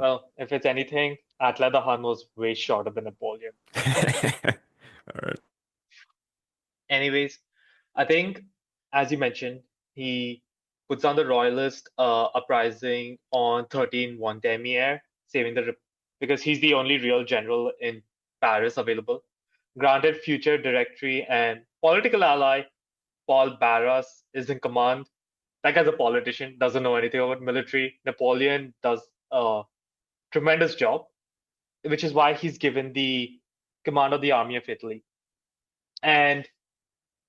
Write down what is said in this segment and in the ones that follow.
Well, if it's anything, Attila the Hun was way shorter than Napoleon. All right. Anyways, I think, as you mentioned, he puts down the royalist uprising on 13 Vendémiaire, saving because he's the only real general in Paris available. Granted, future directory and political ally Paul Barras is in command. Like as a politician, doesn't know anything about military. Napoleon does a tremendous job, which is why he's given the command of the army of Italy. And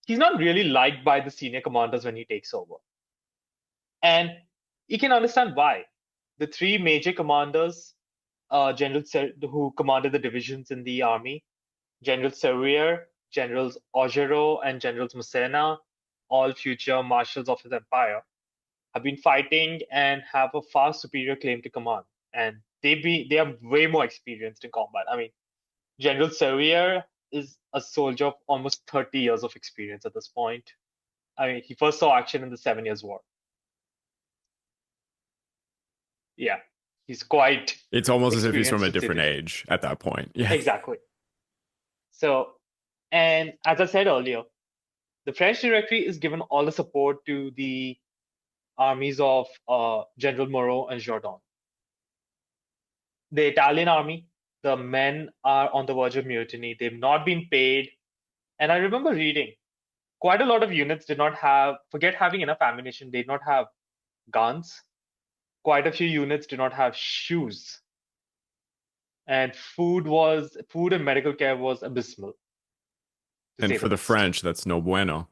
he's not really liked by the senior commanders when he takes over. And you can understand why. The three major commanders, who commanded the divisions in the army, General Serrier, Generals Augereau, and Generals Massena, all future marshals of his empire, have been fighting and have a far superior claim to command. And they are way more experienced in combat. I mean, General Serrier is a soldier of almost 30 years of experience at this point. I mean, he first saw action in the 7 Years' War. Yeah, he's quite It's almost as if he's from experienced a to say different the truth. age at that point. Yeah. Exactly. So, and as I said earlier, the French Directory is given all the support to the armies of General Moreau and Jourdan. The Italian army, the men are on the verge of mutiny. They've not been paid. And I remember reading quite a lot of units did not have, forget having enough ammunition, they did not have guns. Quite a few units did not have shoes. And food and medical care was abysmal, to And say the for the least. French, that's no bueno.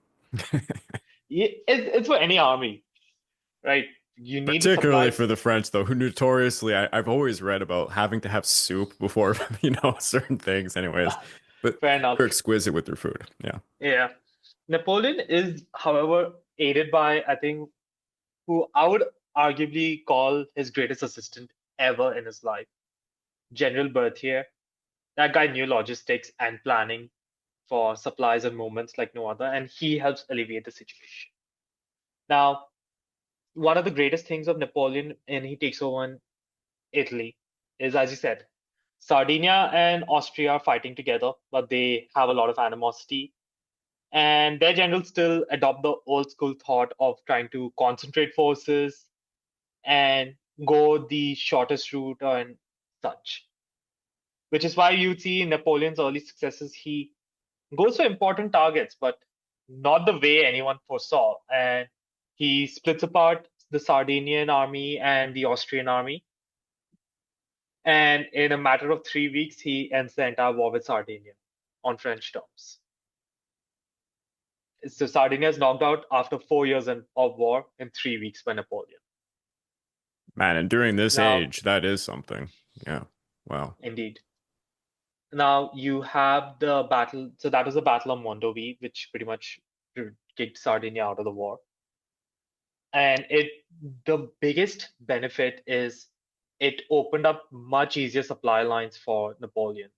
It's for any army, right? You need the Particularly for supplies. the French, though, who notoriously, I've always read about having to have soup before, certain things, anyways. But Fair enough. they're exquisite with their food. Yeah. Yeah. Napoleon is, however, aided by, I think, who I would arguably call his greatest assistant ever in his life, General Berthier. That guy knew logistics and planning for supplies and movements like no other, and he helps alleviate the situation. Now, one of the greatest things of Napoleon, and he takes over in Italy, is, as you said, Sardinia and Austria are fighting together, but they have a lot of animosity. And their generals still adopt the old school thought of trying to concentrate forces and go the shortest route and such. Which is why you see Napoleon's early successes, he goes for important targets, but not the way anyone foresaw. And he splits apart the Sardinian army and the Austrian army. And in a matter of 3 weeks, he ends the entire war with Sardinia on French terms. So Sardinia is knocked out after 4 years of war in 3 weeks by Napoleon. Man, and during this Now, age, that is something. Yeah. Wow. indeed. Now you have the battle. So that was the Battle of Mondovi, which pretty much kicked Sardinia out of the war. And the biggest benefit is it opened up much easier supply lines for Napoleon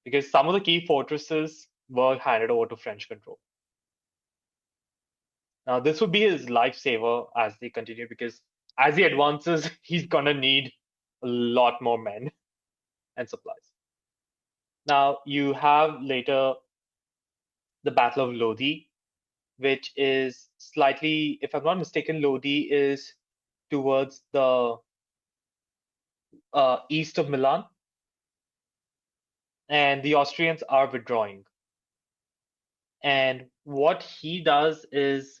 because some of the key fortresses were handed over to French control. Now, this would be his lifesaver as they continue because as he advances, he's gonna need a lot more men and supplies. Now, you have later the Battle of Lodi, which is slightly, if I'm not mistaken, Lodi is towards the east of Milan, and the Austrians are withdrawing. And what he does is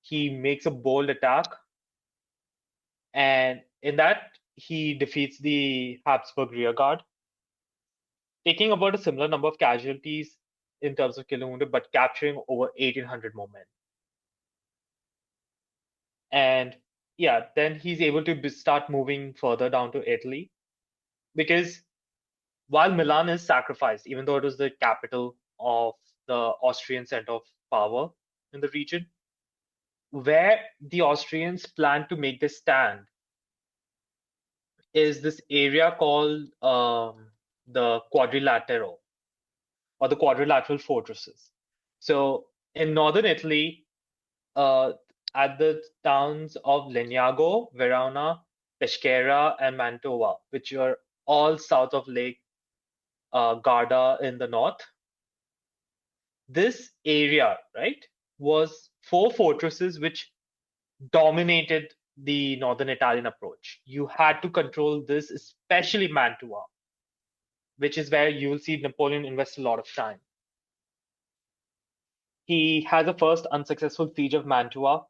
he makes a bold attack, and in that, he defeats the Habsburg rearguard, taking about a similar number of casualties in terms of killed and wounded, but capturing over 1,800 more men. And yeah, then he's able to start moving further down to Italy because while Milan is sacrificed, even though it was the capital of the Austrian center of power in the region, where the Austrians plan to make their stand is this area called the Quadrilatero or the Quadrilateral Fortresses. So in northern Italy, uh, at the towns of Legnago, Verona, Pescara, and Mantova, which are all south of Lake Garda in the north. This area, right, was four fortresses which dominated the northern Italian approach. You had to control this, especially Mantua, which is where you will see Napoleon invest a lot of time. He has a first unsuccessful siege of Mantua,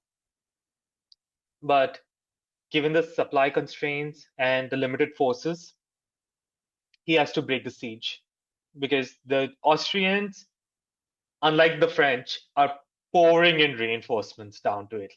but given the supply constraints and the limited forces, he has to break the siege because the Austrians, unlike the French, are pouring in reinforcements down to Italy.